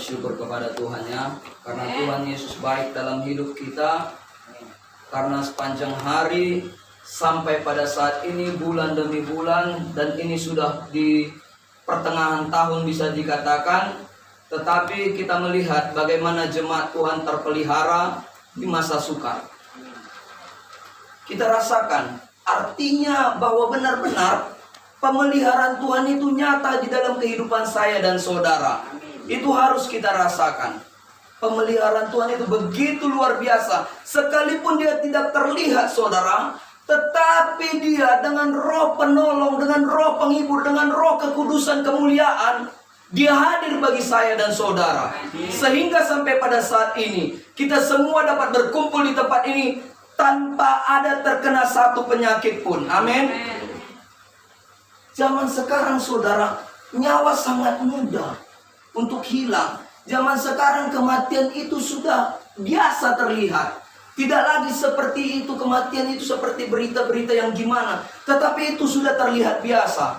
syukur kepada Tuhan ya, karena Tuhan Yesus baik dalam hidup kita. Karena sepanjang hari sampai pada saat ini, bulan demi bulan, dan ini sudah di pertengahan tahun bisa dikatakan, tetapi kita melihat bagaimana jemaat Tuhan terpelihara di masa sukar. Kita rasakan artinya bahwa benar-benar pemeliharaan Tuhan itu nyata di dalam kehidupan saya dan saudara. Itu harus kita rasakan. Pemeliharaan Tuhan itu begitu luar biasa. Sekalipun dia tidak terlihat, saudara, tetapi dia dengan roh penolong, dengan roh penghibur, dengan roh kekudusan kemuliaan, dia hadir bagi saya dan saudara. Sehingga sampai pada saat ini, kita semua dapat berkumpul di tempat ini tanpa ada terkena satu penyakit pun. Amin. Zaman sekarang, saudara, nyawa sangat mudah untuk hilang. Zaman sekarang kematian itu sudah biasa terlihat. Tidak lagi seperti itu, kematian itu seperti berita-berita yang gimana. Tetapi itu sudah terlihat biasa.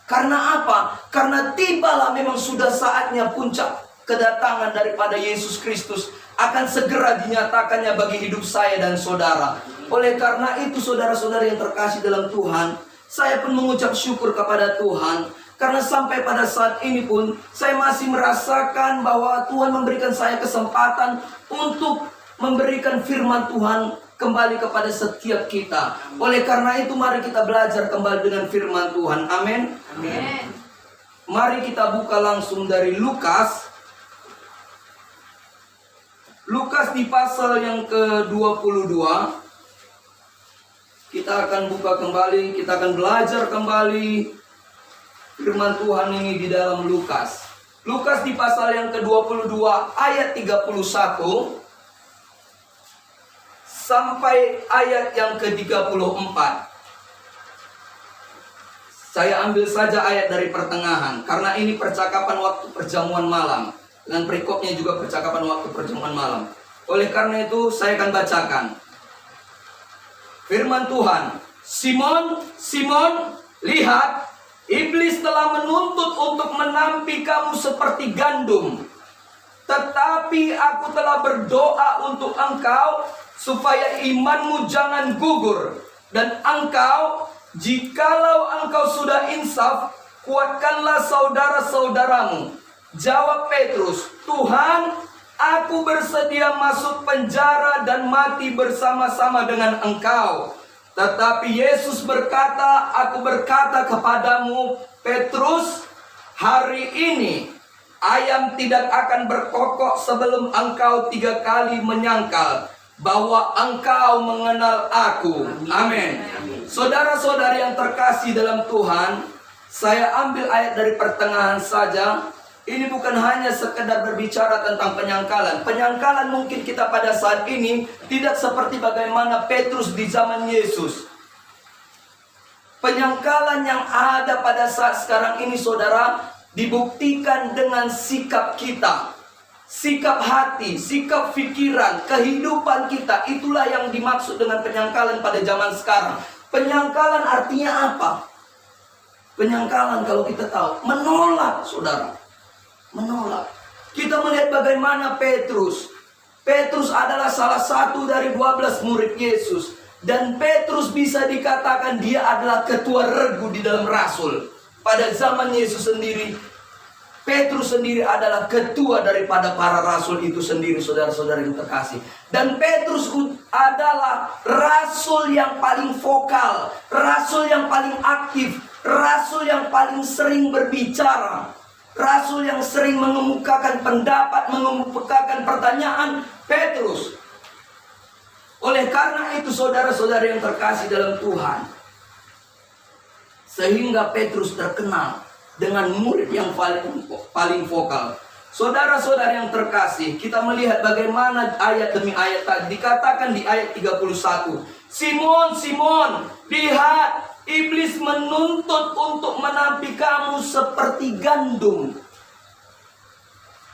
Karena apa? Karena tibalah memang sudah saatnya puncak kedatangan daripada Yesus Kristus akan segera dinyatakannya bagi hidup saya dan saudara. Oleh karena itu, saudara-saudara yang terkasih dalam Tuhan, saya pun mengucap syukur kepada Tuhan. Karena sampai pada saat ini pun saya masih merasakan bahwa Tuhan memberikan saya kesempatan untuk memberikan firman Tuhan kembali kepada setiap kita. Oleh karena itu, mari kita belajar kembali dengan firman Tuhan. Amin. Amin. Mari kita buka langsung dari Lukas. Lukas di pasal yang ke-22. Kita akan buka kembali, kita akan belajar kembali firman Tuhan ini di dalam Lukas. Lukas di pasal yang ke-22 ayat 31 sampai ayat yang ke-34. Saya ambil saja ayat dari pertengahan, karena ini percakapan waktu perjamuan malam. Dan perikopnya juga percakapan waktu perjamuan malam. Oleh karena itu saya akan bacakan firman Tuhan. Simon, Simon, lihat, iblis telah menuntut untuk menampi kamu seperti gandum. Tetapi aku telah berdoa untuk engkau supaya imanmu jangan gugur. Dan engkau, jikalau engkau sudah insaf, kuatkanlah saudara-saudaramu. Jawab Petrus, Tuhan, aku bersedia masuk penjara dan mati bersama-sama dengan engkau. Tetapi Yesus berkata, aku berkata kepadamu, Petrus, hari ini ayam tidak akan berkokok sebelum engkau 3 kali menyangkal bahwa engkau mengenal aku. Amin. Saudara-saudari yang terkasih dalam Tuhan, saya ambil ayat dari pertengahan saja. Ini bukan hanya sekedar berbicara tentang penyangkalan. Penyangkalan mungkin kita pada saat ini tidak seperti bagaimana Petrus di zaman Yesus. Penyangkalan yang ada pada saat sekarang ini, saudara, dibuktikan dengan sikap kita. Sikap hati, sikap pikiran, kehidupan kita. Itulah yang dimaksud dengan penyangkalan pada zaman sekarang. Penyangkalan artinya apa? Penyangkalan kalau kita tahu, menolak, saudara. Menolak. Kita melihat bagaimana Petrus. Petrus adalah salah satu dari 12 murid Yesus. Dan Petrus bisa dikatakan dia adalah ketua regu di dalam rasul. Pada zaman Yesus sendiri, Petrus sendiri adalah ketua daripada para rasul itu sendiri, saudara-saudara yang terkasih. Dan Petrus adalah rasul yang paling vokal, rasul yang paling aktif, rasul yang paling sering berbicara, rasul yang sering mengemukakan pendapat, mengemukakan pertanyaan. Petrus. Oleh karena itu, saudara-saudara yang terkasih dalam Tuhan, sehingga Petrus terkenal dengan murid yang paling vokal. Saudara-saudara yang terkasih, kita melihat bagaimana ayat demi ayat tadi. Dikatakan di ayat 31, Simon, Simon, lihat, iblis menuntut untuk menampi kamu seperti gandum.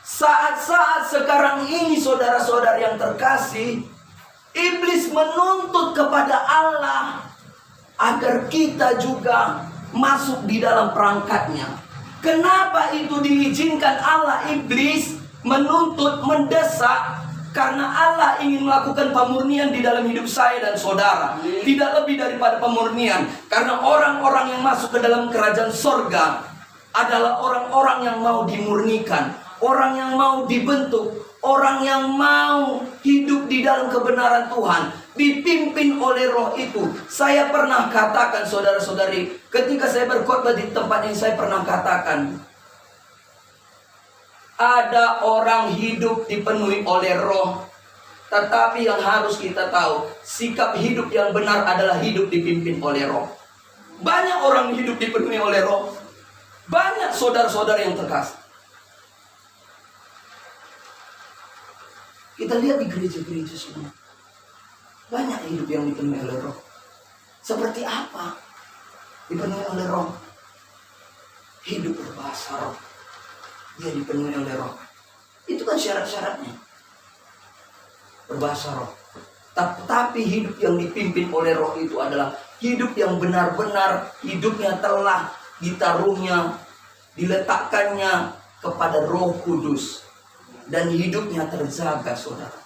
Saat-saat sekarang ini, saudara-saudara yang terkasih, iblis menuntut kepada Allah agar kita juga masuk di dalam perangkatnya. Kenapa itu diizinkan Allah iblis menuntut, mendesak, karena Allah ingin melakukan pemurnian di dalam hidup saya dan saudara. Tidak lebih daripada pemurnian. Karena orang-orang yang masuk ke dalam kerajaan sorga adalah orang-orang yang mau dimurnikan, orang yang mau dibentuk, orang yang mau hidup di dalam kebenaran Tuhan, dipimpin oleh roh itu. Saya pernah katakan, saudara-saudari, ketika saya berkhotbah di tempat ini, saya pernah katakan, ada orang hidup dipenuhi oleh roh. Tetapi yang harus kita tahu, sikap hidup yang benar adalah hidup dipimpin oleh roh. Banyak orang hidup dipenuhi oleh roh. Banyak saudara-saudara yang terkasih. Kita lihat di gereja-gereja semua, banyak hidup yang dipenuhi oleh roh. Seperti apa dipenuhi oleh roh? Hidup berbahasa roh. Dia dipenuhi oleh roh. Itu kan syarat-syaratnya. Berbahasa roh. Tapi hidup yang dipimpin oleh roh itu adalah hidup yang benar-benar hidupnya telah ditaruhnya, diletakkannya kepada Roh Kudus. Dan hidupnya terjaga, saudara.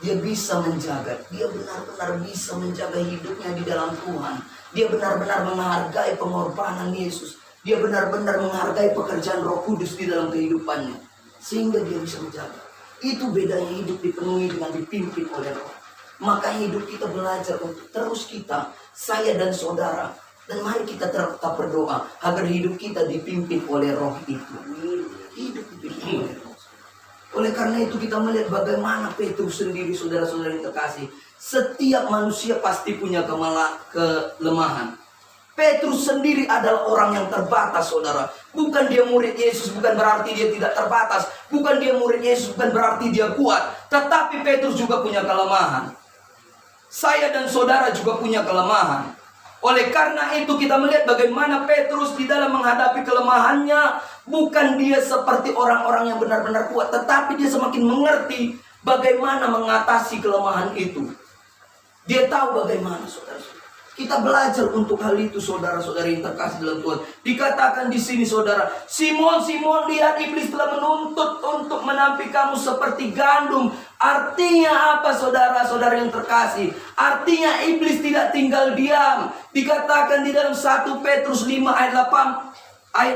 Dia bisa menjaga. Dia benar-benar bisa menjaga hidupnya di dalam Tuhan. Dia benar-benar menghargai pengorbanan Yesus. Dia benar-benar menghargai pekerjaan Roh Kudus di dalam kehidupannya. Sehingga dia bisa menjaga. Itu bedanya hidup dipenuhi dengan dipimpin oleh roh. Maka hidup kita belajar untuk terus kita, saya dan saudara. Dan mari kita tetap berdoa agar hidup kita dipimpin oleh roh itu. Hidup dipimpin oleh roh. Oleh karena itu kita melihat bagaimana Petrus sendiri, saudara-saudara yang terkasih. Setiap manusia pasti punya kelemahan. Petrus sendiri adalah orang yang terbatas, saudara. Bukan dia murid Yesus, bukan berarti dia tidak terbatas. Bukan dia murid Yesus, bukan berarti dia kuat. Tetapi Petrus juga punya kelemahan. Saya dan saudara juga punya kelemahan. Oleh karena itu kita melihat bagaimana Petrus di dalam menghadapi kelemahannya. Bukan dia seperti orang-orang yang benar-benar kuat, tetapi dia semakin mengerti bagaimana mengatasi kelemahan itu. Dia tahu bagaimana, saudara. Kita belajar untuk hal itu, saudara-saudari yang terkasih dalam Tuhan. Dikatakan di sini, saudara, Simon, Simon, lihat iblis telah menuntut untuk menampi kamu seperti gandum. Artinya apa, saudara-saudara yang terkasih? Artinya iblis tidak tinggal diam. Dikatakan di dalam 1 Petrus 5 ayat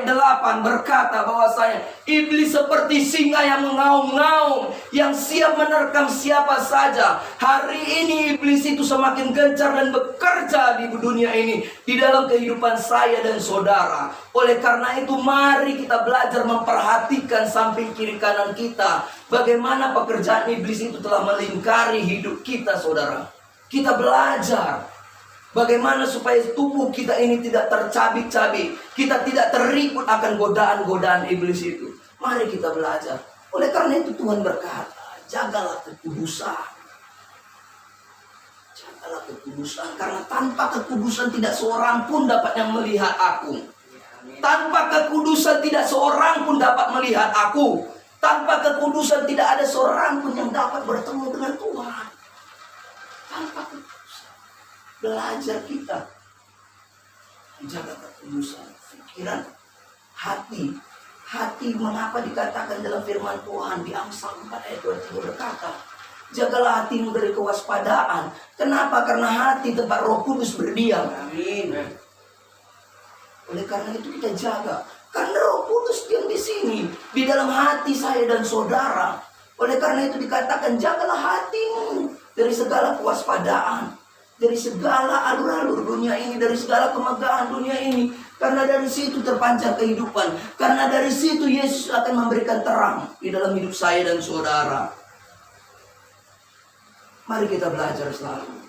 8 berkata bahwasanya iblis seperti singa yang mengaum-ngaum, yang siap menerkam siapa saja. Hari ini iblis itu semakin gencar dan bekerja di dunia ini, di dalam kehidupan saya dan saudara. Oleh karena itu mari kita belajar memperhatikan samping kiri kanan kita. Bagaimana pekerjaan iblis itu telah melingkari hidup kita, saudara. Kita belajar bagaimana supaya tubuh kita ini tidak tercabik-cabik. Kita tidak terikut akan godaan-godaan iblis itu. Mari kita belajar. Oleh karena itu Tuhan berkata, jagalah kekudusan. Jagalah kekudusan. Karena tanpa kekudusan tidak seorang pun dapat yang melihat aku. Tanpa kekudusan tidak seorang pun dapat melihat aku. Tanpa kekudusan tidak ada seorang pun yang dapat bertemu dengan Tuhan. Tanpa kekudusan. Belajar kita menjaga kekudusan pikiran, hati. Hati mengapa dikatakan dalam firman Tuhan di Amsal 4 ayat 23 berkata, jagalah hatimu dari kewaspadaan. Kenapa? Karena hati tempat Roh Kudus berdiam. Amin. Oleh karena itu kita jaga. Karena Roh Kudus diam di sini, di dalam hati saya dan saudara. Oleh karena itu dikatakan jagalah hatimu dari segala kewaspadaan. Dari segala alur-alur dunia ini, dari segala kemegahan dunia ini. Karena dari situ terpancar kehidupan. Karena dari situ Yesus akan memberikan terang di dalam hidup saya dan saudara. Mari kita belajar selalu.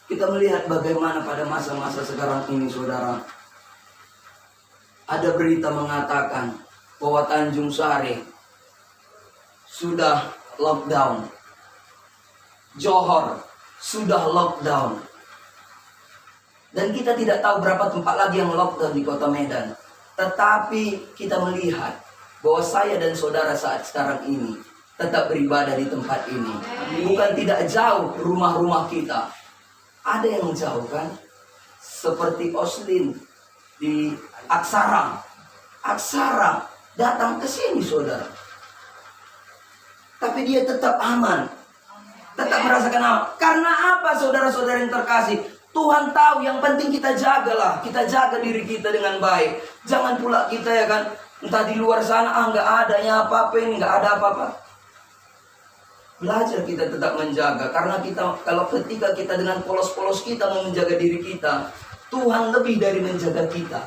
Kita melihat bagaimana pada masa-masa sekarang ini, saudara. Ada berita mengatakan bahwa Tanjung Sari sudah lockdown. Johor sudah lockdown. Dan kita tidak tahu berapa tempat lagi yang lockdown di kota Medan. Tetapi kita melihat bahwa saya dan saudara saat sekarang ini tetap beribadah di tempat ini. Bukan tidak jauh rumah-rumah kita. Ada yang jauh kan? Seperti Oslin di Aksara. Aksara datang ke sini, saudara. tapi dia tetap aman. Tetap merasakan aman. Karena apa, saudara-saudara yang terkasih? Tuhan tahu, yang penting kita jagalah. Kita jaga diri kita dengan baik. Jangan pula kita ya kan, entah di luar sana, nggak adanya apa-apa ini, nggak ada apa-apa. Belajar kita tetap menjaga. Karena kalau ketika kita dengan polos-polos kita mau menjaga diri kita, Tuhan lebih dari menjaga kita.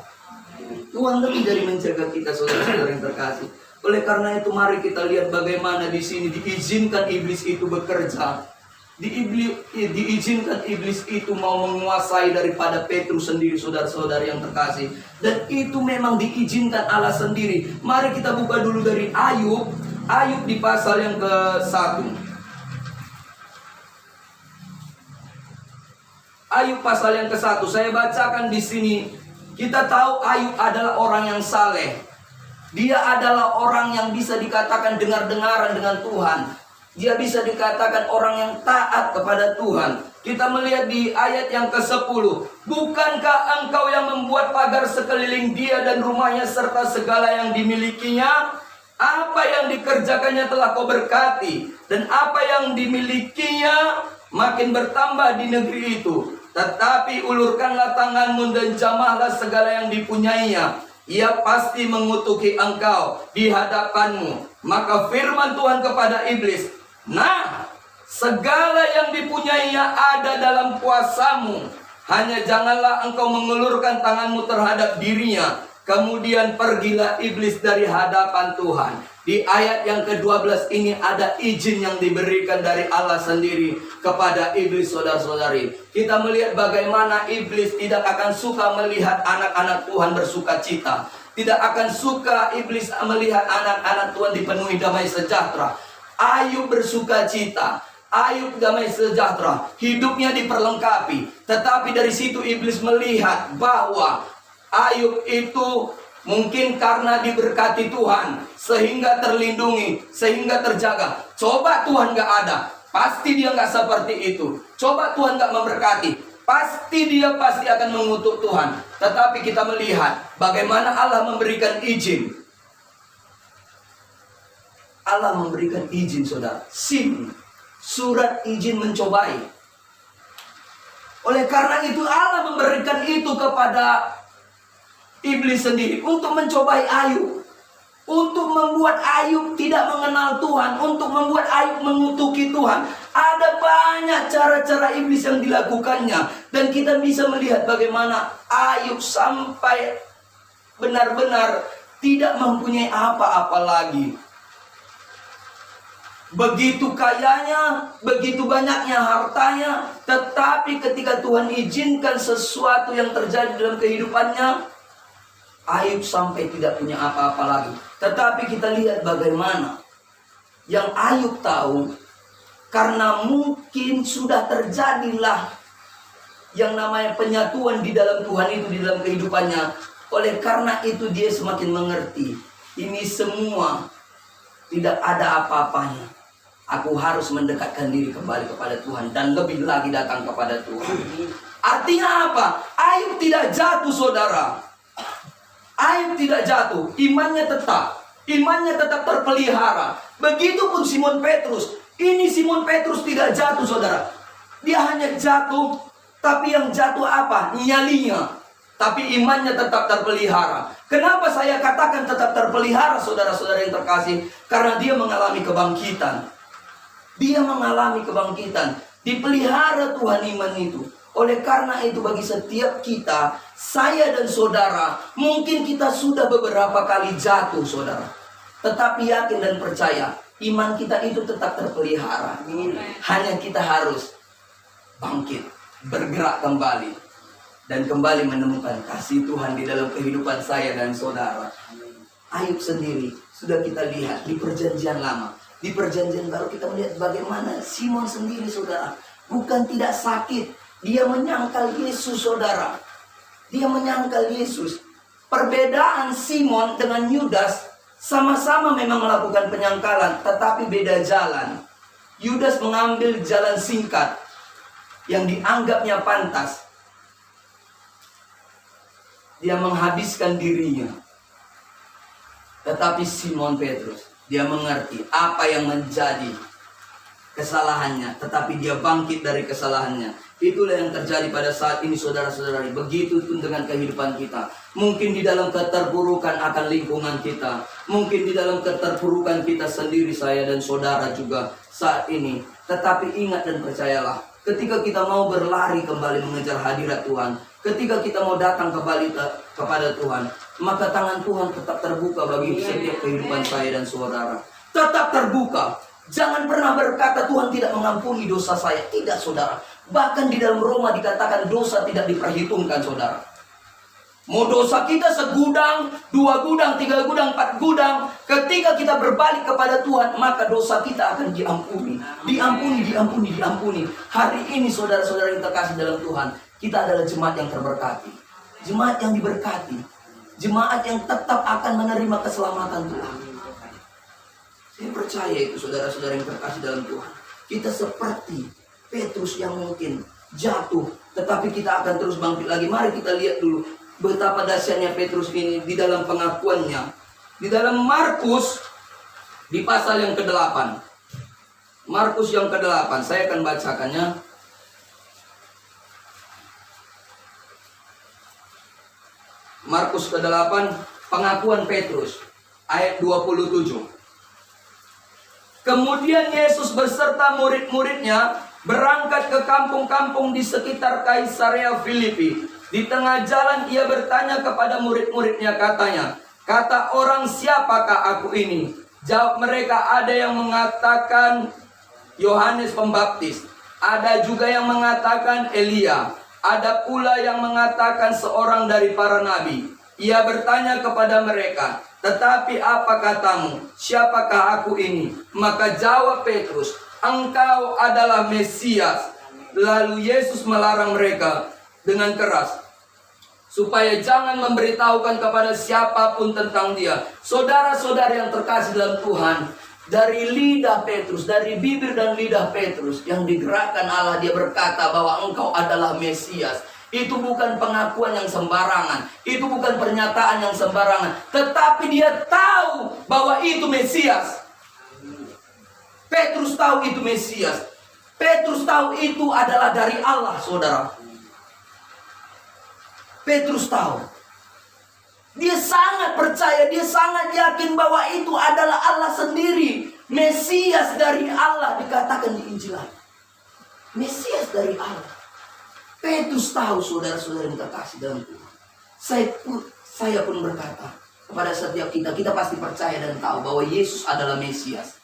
Tuhan lebih dari menjaga kita, saudara-saudara yang terkasih. Oleh karena itu mari kita lihat bagaimana di sini diizinkan iblis itu bekerja. Diizinkan iblis itu mau menguasai daripada Petrus sendiri, saudara-saudara yang terkasih. Dan itu memang diizinkan Allah sendiri. Mari kita buka dulu dari Ayub. Ayub di pasal yang ke-1. Ayub pasal yang ke-1. Saya bacakan di sini. Kita tahu Ayub adalah orang yang saleh. Dia adalah orang yang bisa dikatakan dengar-dengaran dengan Tuhan. Dia bisa dikatakan orang yang taat kepada Tuhan. Kita melihat di ayat yang ke-10. Bukankah engkau yang membuat pagar sekeliling dia dan rumahnya serta segala yang dimilikinya? Apa yang dikerjakannya telah kau berkati. Dan apa yang dimilikinya makin bertambah di negeri itu. Tetapi ulurkanlah tanganmu dan jamahlah segala yang dipunyainya. Ia pasti mengutuki engkau di hadapanmu. Maka firman Tuhan kepada iblis, nah, segala yang dipunyainya ada dalam kuasamu. Hanya janganlah engkau mengulurkan tanganmu terhadap dirinya. Kemudian pergilah iblis dari hadapan Tuhan. Di ayat yang ke-12 ini ada izin yang diberikan dari Allah sendiri kepada iblis, saudara-saudari. Kita melihat bagaimana iblis tidak akan suka melihat anak-anak Tuhan bersuka cita. Tidak akan suka iblis melihat anak-anak Tuhan dipenuhi damai sejahtera. Ayub bersuka cita. Ayub damai sejahtera. Hidupnya diperlengkapi. Tetapi dari situ iblis melihat bahwa Ayub itu mungkin karena diberkati Tuhan, sehingga terlindungi, sehingga terjaga. Coba Tuhan gak ada, pasti dia gak seperti itu. Coba Tuhan gak memberkati, pasti dia akan mengutuk Tuhan. Tetapi kita melihat bagaimana Allah memberikan izin. Allah memberikan izin, saudara. Surat izin mencobai. Oleh karena itu Allah memberikan itu kepada iblis sendiri untuk mencobai Ayub, untuk membuat Ayub tidak mengenal Tuhan, untuk membuat Ayub mengutuki Tuhan. Ada banyak cara-cara iblis yang dilakukannya, dan kita bisa melihat bagaimana Ayub sampai benar-benar tidak mempunyai apa-apa lagi. Begitu kayanya, begitu banyaknya hartanya, tetapi ketika Tuhan izinkan sesuatu yang terjadi dalam kehidupannya, Ayub sampai tidak punya apa-apa lagi. Tetapi kita lihat bagaimana yang Ayub tahu, karena mungkin sudah terjadilah yang namanya penyatuan di dalam Tuhan itu di dalam kehidupannya. Oleh karena itu dia semakin mengerti, ini semua tidak ada apa-apanya. Aku harus mendekatkan diri kembali kepada Tuhan dan lebih lagi datang kepada Tuhan. Artinya apa? Ayub tidak jatuh, saudara. Ayub tidak jatuh, imannya tetap terpelihara. Begitupun Simon Petrus. Ini Simon Petrus tidak jatuh, saudara. Dia hanya jatuh, tapi yang jatuh apa? Nyalinya. Tapi imannya tetap terpelihara. Kenapa saya katakan tetap terpelihara, saudara-saudara yang terkasih? Karena dia mengalami kebangkitan. Dia mengalami kebangkitan. Dipelihara Tuhan iman itu. Oleh karena itu bagi setiap kita, saya dan saudara, mungkin kita sudah beberapa kali jatuh, saudara. Tetapi yakin dan percaya, iman kita itu tetap terpelihara. Hanya kita harus bangkit, bergerak kembali, dan kembali menemukan kasih Tuhan di dalam kehidupan saya dan saudara. Ayub sendiri sudah kita lihat di perjanjian lama. Di perjanjian baru kita melihat bagaimana Simon sendiri, saudara, bukan tidak sakit. Dia menyangkal Yesus, saudara. Dia menyangkal Yesus. Perbedaan Simon dengan Yudas, sama-sama memang melakukan penyangkalan, tetapi beda jalan. Yudas mengambil jalan singkat yang dianggapnya pantas. Dia menghabiskan dirinya. Tetapi Simon Petrus Dia mengerti apa yang menjadi kesalahannya, tetapi dia bangkit dari kesalahannya. Itulah yang terjadi pada saat ini, saudara-saudari. Begitu pun dengan kehidupan kita. Mungkin di dalam keterpurukan akan lingkungan kita, mungkin di dalam keterpurukan kita sendiri, saya dan saudara juga saat ini. Tetapi ingat dan percayalah, ketika kita mau berlari kembali mengejar hadirat Tuhan, ketika kita mau datang kembali kepada Tuhan, maka tangan Tuhan tetap terbuka bagi setiap kehidupan saya dan saudara. Tetap terbuka. Jangan pernah berkata Tuhan tidak mengampuni dosa saya. Tidak, saudara. Bahkan di dalam Roma dikatakan dosa tidak diperhitungkan, saudara. Mau dosa kita segudang, 2 gudang, 3 gudang, 4 gudang, ketika kita berbalik kepada Tuhan, maka dosa kita akan diampuni. Diampuni. Hari ini saudara-saudara yang terkasih dalam Tuhan, kita adalah jemaat yang terberkati. Jemaat yang diberkati. Jemaat yang tetap akan menerima keselamatan Tuhan. Saya percaya itu, saudara-saudara yang terkasih dalam Tuhan. Kita seperti Petrus yang mungkin jatuh, tetapi kita akan terus bangkit lagi. Mari kita lihat dulu betapa dahsyatnya Petrus ini di dalam pengakuannya. Di dalam Markus, di pasal yang ke-8. Markus yang ke-8, saya akan bacakannya. Markus ke-8, pengakuan Petrus, ayat 27. Kemudian Yesus beserta murid-muridnya berangkat ke kampung-kampung di sekitar Kaisarea Filipi. Di tengah jalan ia bertanya kepada murid-muridnya, katanya, kata orang, siapakah aku ini? Jawab mereka, ada yang mengatakan Yohanes Pembaptis, ada juga yang mengatakan Elia, ada pula yang mengatakan seorang dari para nabi. Ia bertanya kepada mereka, tetapi apa katamu? Siapakah aku ini? Maka jawab Petrus, engkau adalah Mesias. Lalu Yesus melarang mereka dengan keras supaya jangan memberitahukan kepada siapapun tentang dia. Saudara-saudara yang terkasih dalam Tuhan, dari lidah Petrus, dari bibir dan lidah Petrus yang digerakkan Allah, dia berkata bahwa engkau adalah Mesias. Itu bukan pengakuan yang sembarangan, itu bukan pernyataan yang sembarangan, tetapi dia tahu bahwa itu Mesias. Petrus tahu itu Mesias. Petrus tahu itu adalah dari Allah, saudara. Petrus tahu. Dia sangat percaya, dia sangat yakin bahwa itu adalah Allah sendiri. Mesias dari Allah, dikatakan di Injil. Mesias dari Allah. Petrus tahu, saudara-saudara yang terkasih dalam Tuhan. Saya pun berkata kepada setiap kita pasti percaya dan tahu bahwa Yesus adalah Mesias.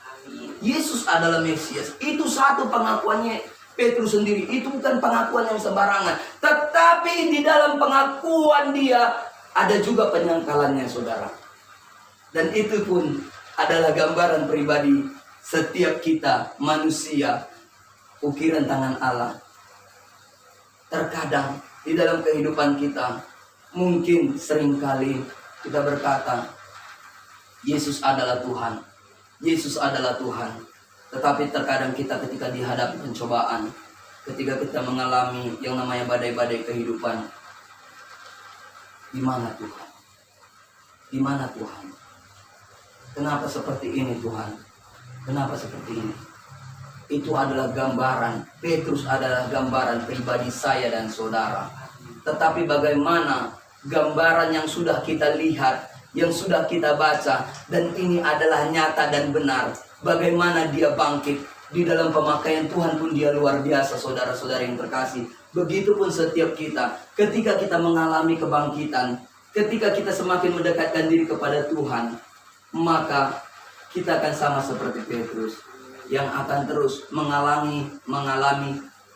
Yesus adalah Mesias. Itu satu pengakuannya Petrus sendiri. Itu bukan pengakuan yang sembarangan. Tetapi di dalam pengakuan dia ada juga penyangkalannya, saudara. Dan itu pun adalah gambaran pribadi setiap kita manusia, ukiran tangan Allah. Terkadang di dalam kehidupan kita, mungkin seringkali kita berkata, Yesus adalah Tuhan. Yesus adalah Tuhan. Tetapi terkadang kita ketika dihadapi pencobaan, ketika kita mengalami yang namanya badai-badai kehidupan, di mana Tuhan? Di mana Tuhan? Kenapa seperti ini Tuhan? Kenapa seperti ini? Itu adalah gambaran, Petrus adalah gambaran pribadi saya dan saudara. Tetapi bagaimana gambaran yang sudah kita lihat, yang sudah kita baca, dan ini adalah nyata dan benar. Bagaimana dia bangkit di dalam pemakaian Tuhan pun dia luar biasa, saudara-saudara yang terkasih. Begitupun setiap kita, ketika kita mengalami kebangkitan, ketika kita semakin mendekatkan diri kepada Tuhan, maka kita akan sama seperti Petrus, yang akan terus mengalami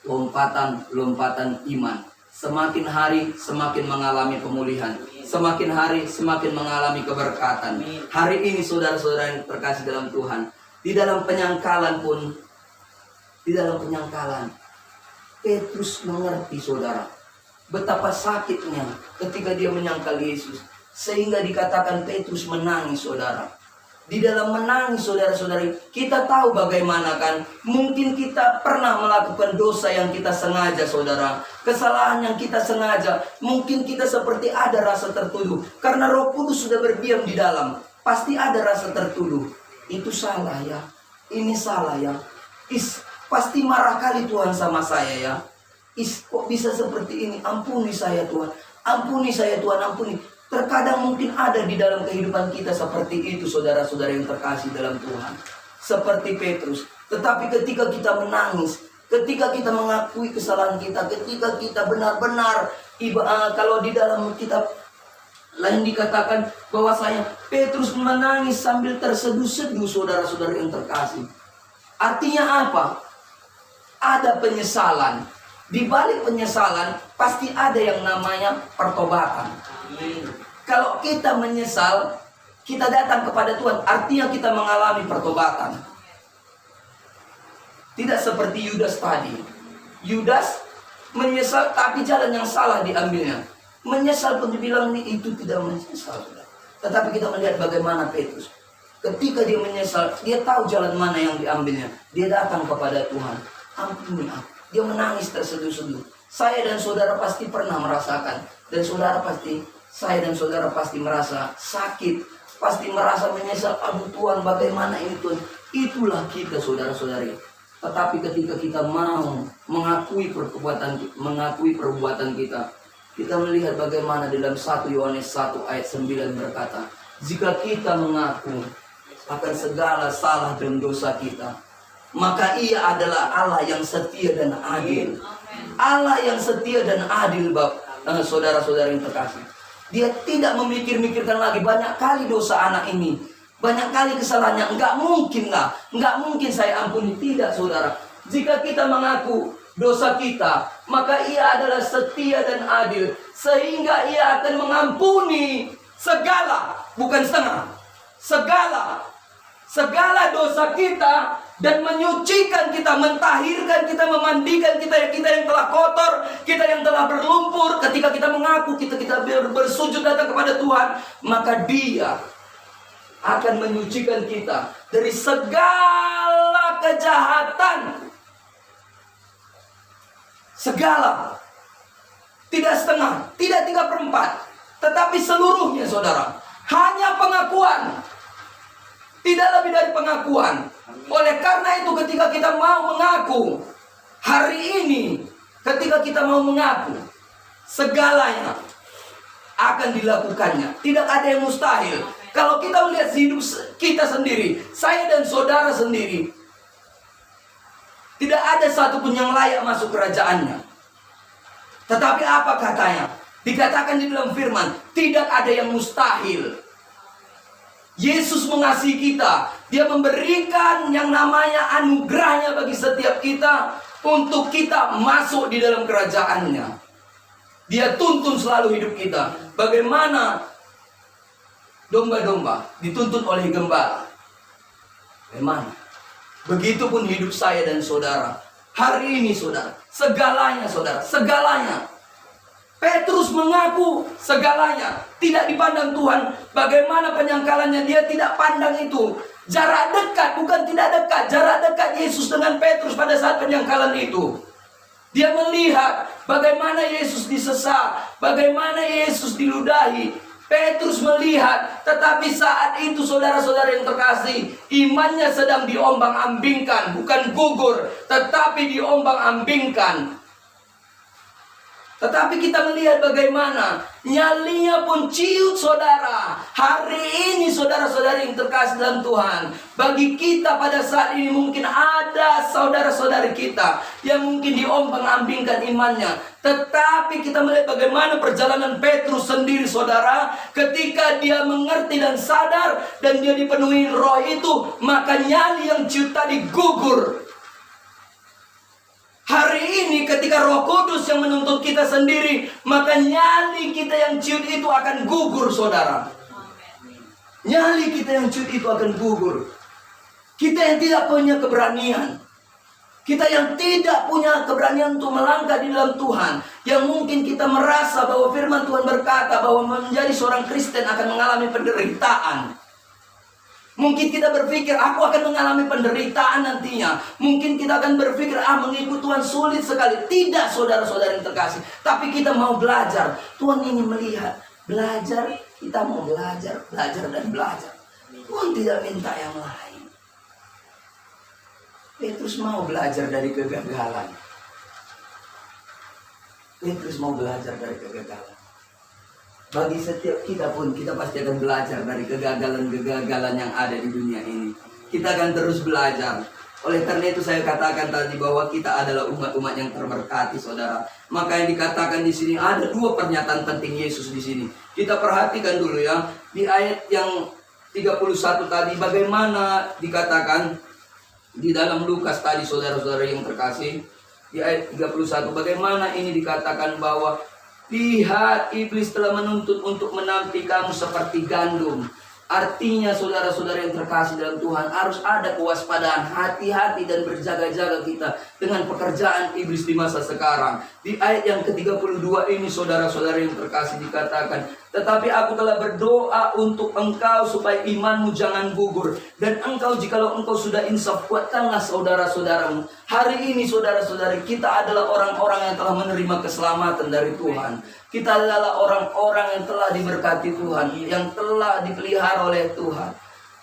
lompatan iman. Semakin hari semakin mengalami pemulihan, semakin hari semakin mengalami keberkatan. Hari ini saudara-saudara yang terkasih dalam Tuhan, di dalam penyangkalan pun, Petrus mengerti, saudara, betapa sakitnya ketika dia menyangkal Yesus, sehingga dikatakan Petrus menangis, saudara. Di dalam menangis, saudara-saudari, kita tahu bagaimana kan. Mungkin kita pernah melakukan dosa yang kita sengaja, saudara. Kesalahan yang kita sengaja. Mungkin kita seperti ada rasa tertuduh. Karena Roh Kudus sudah berdiam di dalam. Pasti ada rasa tertuduh. itu salah ya, ini salah ya. Pasti marah kali Tuhan sama saya ya. Kok bisa seperti ini? Ampuni saya Tuhan. Ampuni saya Tuhan, ampuni. Terkadang mungkin ada di dalam kehidupan kita seperti itu, saudara-saudara yang terkasih dalam Tuhan. Seperti Petrus. Tetapi ketika kita menangis, ketika kita mengakui kesalahan kita, ketika kita benar-benar, kalau di dalam kitab lain dikatakan bahwasanya Petrus menangis sambil terseduh-seduh, saudara-saudara yang terkasih. Artinya apa? Ada penyesalan. Di balik penyesalan pasti ada yang namanya pertobatan. Kalau kita menyesal, kita datang kepada Tuhan, artinya kita mengalami pertobatan. Tidak seperti Yudas tadi. Yudas menyesal tapi jalan yang salah diambilnya. Menyesal pun dibilang itu tidak menyesal. Tetapi kita melihat bagaimana Petrus. Ketika dia menyesal, dia tahu jalan mana yang diambilnya. Dia datang kepada Tuhan. Ampuni aku. Dia menangis terseduh-seduh. Saya dan saudara pasti pernah merasakan. Dan saya dan saudara pasti merasa sakit. Pasti merasa menyesal. Aduh Tuhan, bagaimana ini Tuhan. Itulah kita saudara-saudari. Tetapi ketika kita mau mengakui perbuatan kita, kita melihat bagaimana dalam 1 Yohanes 1 ayat 9 berkata, jika kita mengaku akan segala salah dan dosa kita, maka Ia adalah Allah yang setia dan adil. Allah yang setia dan adil, saudara-saudara yang terkasih. Dia tidak memikir-mikirkan lagi banyak kali dosa anak ini, banyak kali kesalahannya. Enggak mungkin saya ampuni. Tidak, saudara. Jika kita mengaku dosa kita, maka Ia adalah setia dan adil, sehingga Ia akan mengampuni segala, bukan setengah, segala dosa kita, dan menyucikan kita, mentahirkan kita, memandikan kita yang telah kotor, kita yang telah berlumpur. Ketika kita mengaku, kita bersujud datang kepada Tuhan, maka Dia akan menyucikan kita dari segala kejahatan. Segala. Tidak setengah, tidak 3/4, tetapi seluruhnya, saudara. Hanya pengakuan, tidak lebih dari pengakuan. Oleh karena itu ketika kita mau mengaku, hari ini ketika kita mau mengaku, segalanya akan dilakukannya. Tidak ada yang mustahil. Kalau kita melihat hidup kita sendiri, saya dan saudara sendiri, tidak ada satupun yang layak masuk kerajaannya. Tetapi apa katanya? Dikatakan di dalam firman, tidak ada yang mustahil. Yesus mengasihi kita. Dia memberikan yang namanya anugerahnya bagi setiap kita, untuk kita masuk di dalam kerajaannya. Dia tuntun selalu hidup kita. Bagaimana domba-domba dituntun oleh gembala. Bagaimana? Begitupun hidup saya dan saudara. Hari ini saudara, segalanya saudara, segalanya. Petrus mengaku segalanya. Tidak dipandang Tuhan. Bagaimana penyangkalannya, dia tidak pandang itu. Jarak dekat, bukan tidak dekat. Jarak dekat Yesus dengan Petrus pada saat penyangkalan itu. Dia melihat bagaimana Yesus disesat, bagaimana Yesus diludahi. Petrus melihat, tetapi saat itu saudara-saudara yang terkasih, imannya sedang diombang-ambingkan, bukan gugur, tetapi diombang-ambingkan. Tetapi kita melihat bagaimana nyalinya pun ciut, saudara. Hari ini saudara-saudari yang terkasih dalam Tuhan, bagi kita pada saat ini mungkin ada saudara-saudari kita yang mungkin diombang-ambingkan imannya. Tetapi kita melihat bagaimana perjalanan Petrus sendiri, saudara. Ketika dia mengerti dan sadar dan dia dipenuhi roh itu, maka nyali yang ciut tadi gugur. Hari ini ketika Roh Kudus yang menuntun kita sendiri, maka nyali kita yang ciut itu akan gugur, saudara. Nyali kita yang ciut itu akan gugur. Kita yang tidak punya keberanian, kita yang tidak punya keberanian untuk melangkah di dalam Tuhan, yang mungkin kita merasa bahwa firman Tuhan berkata bahwa menjadi seorang Kristen akan mengalami penderitaan. Mungkin kita berpikir, aku akan mengalami penderitaan nantinya. Mungkin kita akan berpikir, mengikut Tuhan sulit sekali. Tidak, saudara-saudara yang terkasih. Tapi kita mau belajar. Tuhan ingin melihat. Belajar, kita mau belajar dan belajar. Tuhan tidak minta yang lain. Petrus mau belajar dari kegagalan. Petrus mau belajar dari kegagalan. Bagi setiap kita pun, kita pasti akan belajar dari kegagalan-kegagalan yang ada di dunia ini. Kita akan terus belajar. Oleh karena itu saya katakan tadi bahwa kita adalah umat-umat yang terberkati, saudara. Maka yang dikatakan di sini ada dua pernyataan penting Yesus di sini. Kita perhatikan dulu ya, di ayat yang 31 tadi bagaimana dikatakan di dalam Lukas tadi, saudara-saudara yang terkasih. Di ayat 31 bagaimana ini dikatakan bahwa lihat, iblis telah menuntut untuk menampi kamu seperti gandum. Artinya saudara-saudara yang terkasih dalam Tuhan, harus ada kewaspadaan, hati-hati dan berjaga-jaga kita dengan pekerjaan iblis di masa sekarang. Di ayat yang ke-32 ini saudara-saudara yang terkasih dikatakan, tetapi aku telah berdoa untuk engkau supaya imanmu jangan gugur. Dan engkau, jikalau engkau sudah insaf, kuatkanlah saudara-saudaramu. Hari ini saudara-saudari, kita adalah orang-orang yang telah menerima keselamatan dari Tuhan. Kita adalah orang-orang yang telah diberkati Tuhan, yang telah dipelihara oleh Tuhan.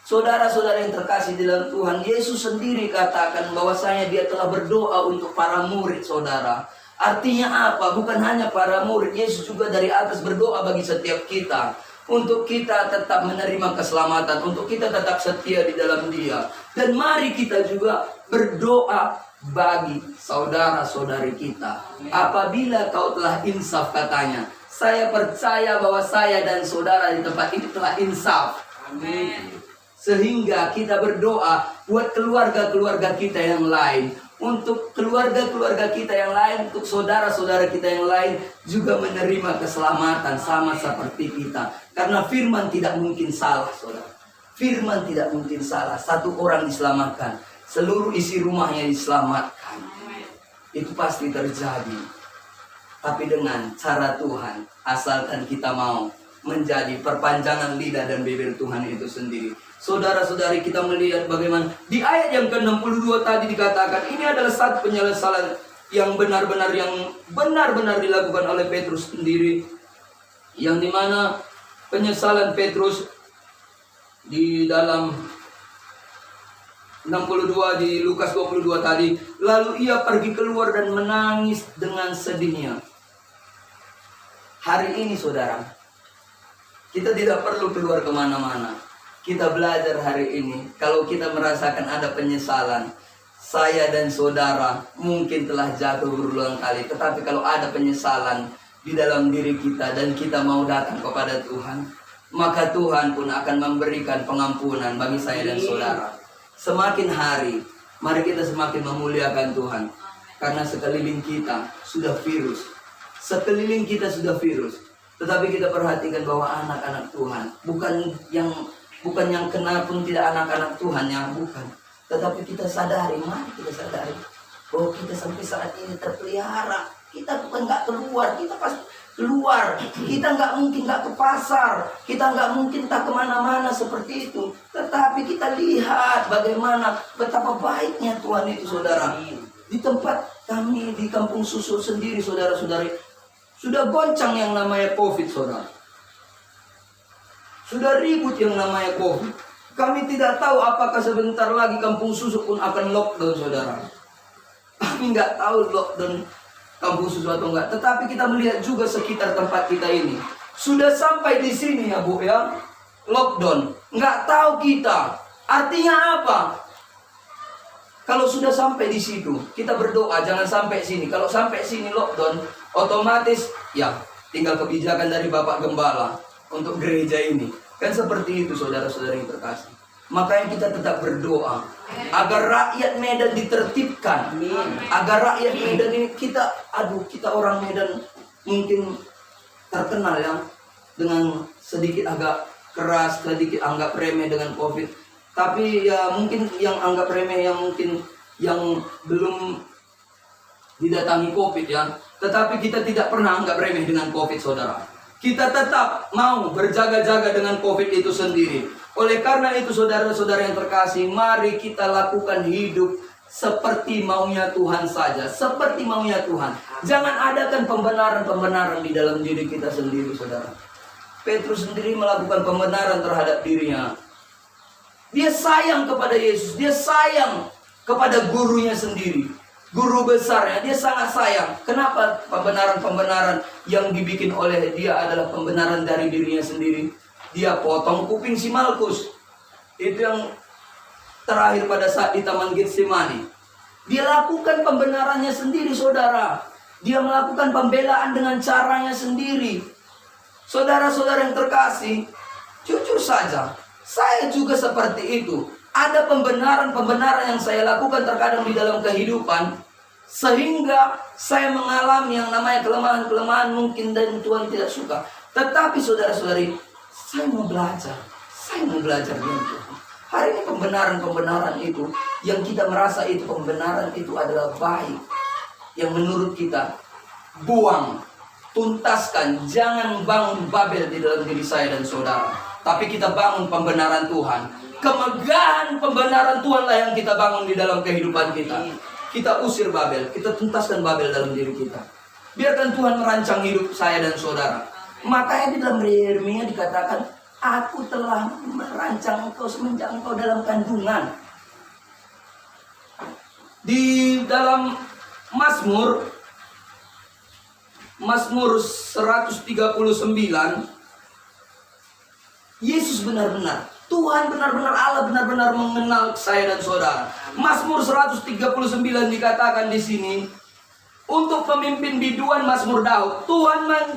Saudara-saudara yang terkasih di dalam Tuhan, Yesus sendiri katakan bahwasanya dia telah berdoa untuk para murid, saudara. Artinya apa? Bukan hanya para murid, Yesus juga dari atas berdoa bagi setiap kita. Untuk kita tetap menerima keselamatan, untuk kita tetap setia di dalam Dia. Dan mari kita juga berdoa bagi saudara-saudari kita. Apabila kau telah insaf, katanya, saya percaya bahwa saya dan saudara di tempat ini telah insaf. Amin. Sehingga kita berdoa buat keluarga-keluarga kita yang lain, untuk keluarga-keluarga kita yang lain, untuk saudara-saudara kita yang lain juga menerima keselamatan sama seperti kita. Karena firman tidak mungkin salah, saudara. Firman tidak mungkin salah. Satu orang diselamatkan, seluruh isi rumahnya diselamatkan. Itu pasti terjadi. Tapi dengan cara Tuhan, asalkan kita mau menjadi perpanjangan lidah dan bibir Tuhan itu sendiri. Saudara-saudari, kita melihat bagaimana di ayat yang ke-62 tadi dikatakan ini adalah satu penyesalan yang benar-benar dilakukan oleh Petrus sendiri, yang dimana penyesalan Petrus di dalam 62 di Lukas 22 tadi, lalu ia pergi keluar dan menangis dengan sedihnya. Hari ini saudara, kita tidak perlu keluar kemana-mana. Kita belajar hari ini, kalau kita merasakan ada penyesalan, saya dan saudara mungkin telah jatuh berulang kali, tetapi kalau ada penyesalan di dalam diri kita dan kita mau datang kepada Tuhan, maka Tuhan pun akan memberikan pengampunan bagi saya dan saudara. Semakin hari, mari kita semakin memuliakan Tuhan, karena sekeliling kita sudah virus. Sekeliling kita sudah virus. Tetapi kita perhatikan bahwa anak-anak Tuhan bukan yang kena pun tidak anak-anak Tuhan, yang bukan. Tetapi kita sadari, mari kita sadari bahwa kita sampai saat ini terpelihara. Kita bukan nggak keluar, kita pasti keluar. Kita nggak mungkin nggak ke pasar, kita nggak mungkin tak kemana-mana seperti itu. Tetapi kita lihat bagaimana betapa baiknya Tuhan itu, saudara. Di tempat kami di Kampung Susul sendiri, saudara-saudari, sudah goncang yang namanya COVID, saudara. Sudah ribut yang namanya COVID. Kami tidak tahu apakah sebentar lagi Kampung Susu pun akan lockdown, saudara. Kami nggak tahu lockdown Kampung Susu atau enggak. Tetapi kita melihat juga sekitar tempat kita ini. Sudah sampai di sini ya Bu ya, lockdown. Nggak tahu kita. Artinya apa? Kalau sudah sampai di situ, kita berdoa jangan sampai sini. Kalau sampai sini lockdown, otomatis ya tinggal kebijakan dari Bapak Gembala untuk gereja ini. Kan seperti itu saudara-saudara yang terkasih. Makanya kita tetap berdoa agar rakyat Medan ditertibkan. Agar rakyat Medan ini kita orang Medan mungkin terkenal ya dengan sedikit agak keras, sedikit anggap remeh dengan COVID. Tapi ya mungkin yang anggap remeh yang belum didatangi COVID ya. Tetapi kita tidak pernah anggap remeh dengan COVID, saudara. Kita tetap mau berjaga-jaga dengan COVID itu sendiri. Oleh karena itu saudara-saudara yang terkasih, mari kita lakukan hidup seperti maunya Tuhan saja. Seperti maunya Tuhan. Jangan adakan pembenaran-pembenaran di dalam diri kita sendiri, saudara. Petrus sendiri melakukan pembenaran terhadap dirinya. Dia sayang kepada Yesus. Dia sayang kepada gurunya sendiri. Guru besarnya, dia sangat sayang. Kenapa pembenaran-pembenaran yang dibikin oleh dia adalah pembenaran dari dirinya sendiri? Dia potong kuping si Malkus. Itu yang terakhir pada saat di Taman Getsemani. Dia lakukan pembenarannya sendiri, saudara. Dia melakukan pembelaan dengan caranya sendiri. Saudara-saudara yang terkasih, jujur saja, saya juga seperti itu. Ada pembenaran-pembenaran yang saya lakukan terkadang di dalam kehidupan, sehingga saya mengalami yang namanya kelemahan-kelemahan mungkin dan Tuhan tidak suka. Tetapi saudara-saudari, saya mau belajar dengan Tuhan. Hari ini pembenaran-pembenaran itu, yang kita merasa itu pembenaran itu adalah baik, yang menurut kita, buang, tuntaskan, jangan bangun Babel di dalam diri saya dan saudara. Tapi kita bangun pembenaran Tuhan. Kemegahan pembenaran Tuhanlah yang kita bangun di dalam kehidupan kita. Kita usir Babel, kita tuntaskan Babel dalam diri kita. Biarkan Tuhan merancang hidup saya dan saudara. Makanya di dalam Yeremia dikatakan, aku telah merancang engkau semenjak engkau dalam kandungan. Di dalam Mazmur 139, Yesus benar-benar, Tuhan benar-benar, Allah benar-benar mengenal saya dan saudara. Mazmur 139 dikatakan di sini, untuk pemimpin biduan Mazmur Daud, Tuhan,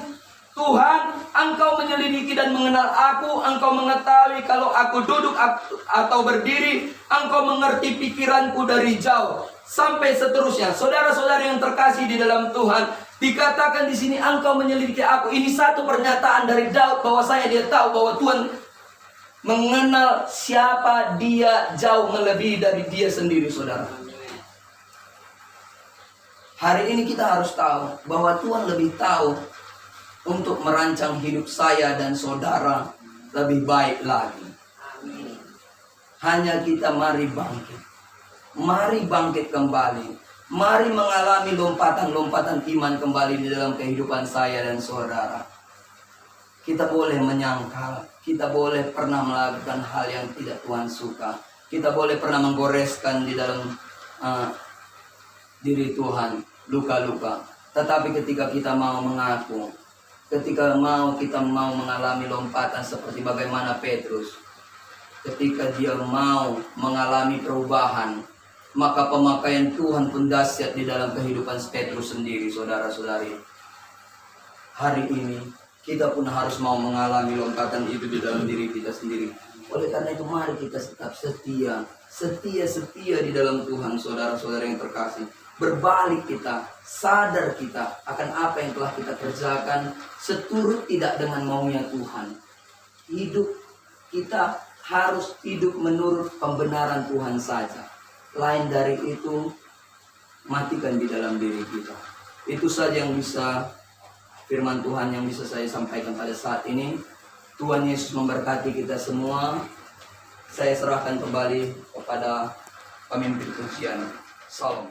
engkau menyelidiki dan mengenal aku, engkau mengetahui kalau aku duduk atau berdiri, engkau mengerti pikiranku dari jauh. Sampai seterusnya. Saudara-saudara yang terkasih di dalam Tuhan, dikatakan di sini engkau menyelidiki aku. Ini satu pernyataan dari Daud bahwa dia tahu bahwa Tuhan mengenal siapa dia jauh melebihi dari dia sendiri, saudara. Hari ini kita harus tahu bahwa Tuhan lebih tahu untuk merancang hidup saya dan saudara lebih baik lagi. Hanya kita mari bangkit. Mari bangkit kembali. Mari mengalami lompatan-lompatan iman kembali di dalam kehidupan saya dan saudara. Kita boleh menyangkal. Kita boleh pernah melakukan hal yang tidak Tuhan suka. Kita boleh pernah menggoreskan di dalam diri Tuhan luka-luka. Tetapi ketika kita mau mengaku, ketika kita mau mengalami lompatan seperti bagaimana Petrus, ketika dia mau mengalami perubahan, maka pemakaian Tuhan pun dahsyat di dalam kehidupan Petrus sendiri, saudara-saudari. Hari ini kita pun harus mau mengalami lompatan itu di dalam diri kita sendiri. Oleh karena itu mari kita tetap setia di dalam Tuhan, saudara-saudara yang terkasih. Berbalik kita, sadar kita akan apa yang telah kita kerjakan, seturut tidak dengan maunya Tuhan. Hidup kita harus hidup menurut pembenaran Tuhan saja. Lain dari itu, matikan di dalam diri kita. Itu saja yang bisa firman Tuhan yang bisa saya sampaikan pada saat ini. Tuhan Yesus memberkati kita semua. Saya serahkan kembali kepada pemimpin pujian. Salam.